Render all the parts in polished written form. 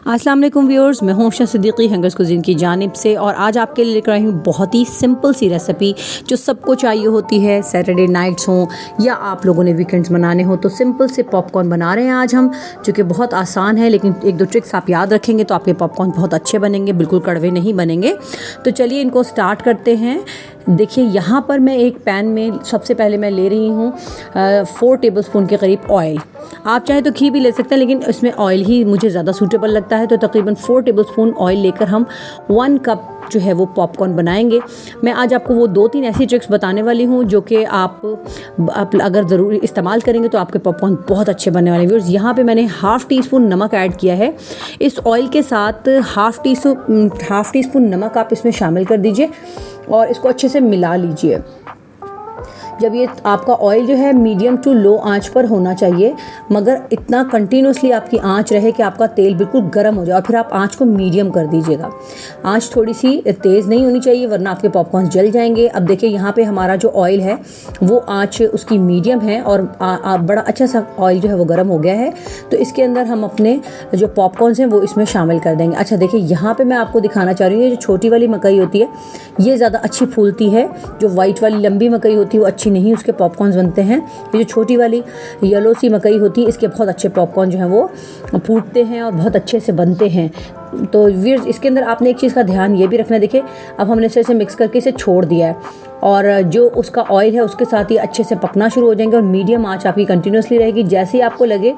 अस्सलाम वालेकुम व्यूअर्स, मैं हूं अर्शद सिद्दीकी हंगर्स कुज़ीन की जानिब से और आज आपके लिए लेकर आई हूं बहुत ही सिंपल सी रेसिपी जो सबको चाहिए होती है। सैटरडे नाइट्स हों या आप लोगों ने वीकेंड्स मनाने हो तो सिंपल से पॉपकॉर्न बना रहे हैं आज हम, जो कि बहुत आसान है, लेकिन एक दो ट्रिक्स आप याद रखेंगे तो आपके पॉपकॉर्न बहुत अच्छे बनेंगे, बिल्कुल कड़वे नहीं बनेंगे। तो चलिए इनको स्टार्ट करते हैं। देखिए यहाँ पर मैं एक पैन में सबसे पहले मैं ले रही हूँ 4 टेबलस्पून के करीब ऑयल। आप चाहे तो घी भी ले सकते हैं, लेकिन इसमें ऑयल ही मुझे ज़्यादा सूटेबल लगता है। तो तकरीबन 4 टेबलस्पून ऑयल लेकर हम 1 कप जो है वो पॉपकॉर्न बनाएंगे। मैं आज आपको वो 2-3 ऐसी ट्रिक्स बताने वाली हूँ जो कि आप अगर ज़रूरी इस्तेमाल करेंगे तो आपके पॉपकॉर्न बहुत अच्छे बनने वाले हैं। यहाँ पे मैंने हाफ़ टी स्पून नमक ऐड किया है। इस ऑयल के साथ हाफ़ टी स्पून नमक आप इसमें शामिल कर दीजिए और इसको अच्छे से मिला लीजिए। जब ये आपका ऑयल जो है मीडियम टू लो आंच पर होना चाहिए, मगर इतना कंटिन्यूसली आपकी आंच रहे कि आपका तेल बिल्कुल गर्म हो जाए, और फिर आप आंच को मीडियम कर दीजिएगा। आंच थोड़ी सी तेज़ नहीं होनी चाहिए वरना आपके पॉपकॉर्न जल जाएंगे। अब देखिए यहाँ पे हमारा जो ऑयल है वो आंच उसकी मीडियम है और बड़ा अच्छा सा ऑयल जो है वो गर्म हो गया है। तो इसके अंदर हम अपने जो पॉपकॉर्न हैं वो इसमें शामिल कर देंगे। अच्छा देखिए यहाँ पर मैं आपको दिखाना चाह रही हूँ, ये जो छोटी वाली मकई होती है ये ज़्यादा अच्छी फूलती है। जो वाइट वाली लंबी मकई होती है वो अच्छी नहीं उसके पॉपकॉर्न्स बनते हैं। ये जो छोटी वाली येलो सी मकई होती है इसके बहुत अच्छे पॉपकॉर्न जो हैं वो फूटते हैं और बहुत अच्छे से बनते हैं। तो व्यूअर्स इसके अंदर आपने एक चीज़ का ध्यान ये भी रखना। देखिए अब हमने इसे मिक्स करके इसे छोड़ दिया है और जो उसका ऑयल है उसके साथ ही अच्छे से पकना शुरू हो जाएंगे और मीडियम आंच आपकी कंटिन्यूसली रहेगी। जैसे ही आपको लगे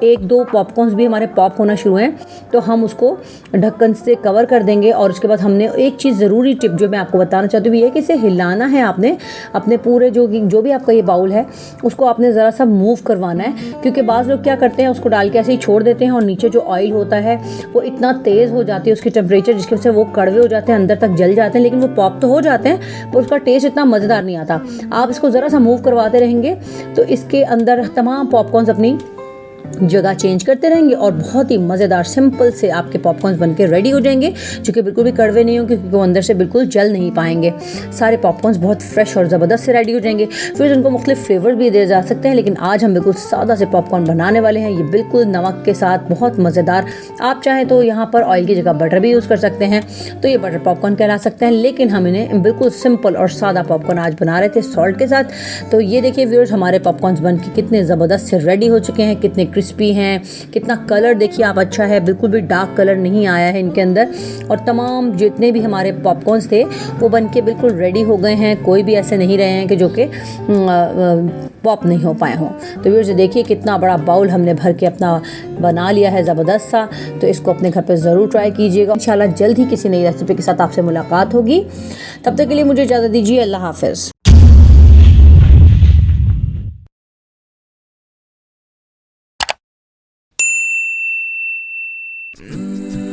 1-2 पॉपकॉर्न्स भी हमारे पॉप होना शुरू हैं तो हम उसको ढक्कन से कवर कर देंगे। और उसके बाद हमने एक चीज़ ज़रूरी टिप जो मैं आपको बताना चाहती हूँ ये कि इसे हिलाना है आपने। अपने पूरे जो भी आपका ये बाउल है उसको आपने ज़रा सा मूव करवाना है, क्योंकि बाज़ लोग क्या करते हैं उसको डाल के ऐसे ही छोड़ देते हैं और नीचे जो ऑयल होता है वो इतना तेज़ हो जाती है उसकी टेम्परेचर, जिसकी वजह से वो कड़वे हो जाते हैं, अंदर तक जल जाते हैं, लेकिन वो पॉप तो हो जाते हैं पर उसका टेस्ट इतना मज़ेदार नहीं आता। आप इसको ज़रा सा मूव करवाते रहेंगे तो इसके अंदर तमाम पॉपकॉर्न्स अपनी जगह चेंज करते रहेंगे और बहुत ही मज़ेदार सिंपल से आपके पॉपकॉर्न्स बनके रेडी हो जाएंगे, जो कि बिल्कुल भी कड़वे नहीं होंगे क्योंकि वो अंदर से बिल्कुल जल नहीं पाएंगे। सारे पॉपकॉर्न्स बहुत फ्रेश और ज़बरदस्त से रेडी हो जाएंगे। फिर उनको मुख्तलिफ फ्लेवर भी दिए जा सकते हैं, लेकिन आज हम बिल्कुल सादा से पॉपकॉर्न बनाने वाले हैं। ये बिल्कुल नमक के साथ बहुत मज़ेदार। आप चाहें तो यहाँ पर ऑयल की जगह बटर भी यूज़ कर सकते हैं, तो ये बटर पॉपकॉर्न कहला सकते हैं, लेकिन हम इन्हें बिल्कुल सिंपल और सादा पॉपकॉर्न आज बना रहे थे सॉल्ट के साथ। तो ये देखिए व्यूअर्स हमारे पॉपकॉर्न्स बन के कितने ज़बरदस्त से रेडी हो चुके हैं, कितने क्रिस्पी हैं, कितना कलर देखिए आप अच्छा है, बिल्कुल भी डार्क कलर नहीं आया है इनके अंदर। और तमाम जितने भी हमारे पॉपकॉर्न्स थे वो बनके बिल्कुल रेडी हो गए हैं। कोई भी ऐसे नहीं रहे हैं कि जो कि पॉप नहीं हो पाए हों। तो व्यूअर्स देखिए कितना बड़ा बाउल हमने भर के अपना बना लिया है ज़बरदस्त सा। तो इसको अपने घर पे ज़रूर ट्राई कीजिएगा। इंशाल्लाह जल्द ही किसी नई रेसिपी के साथ आपसे मुलाकात होगी। तब तक के लिए मुझे इजाज़त दीजिए। अल्लाह हाफ़िज़। Mm-hmm.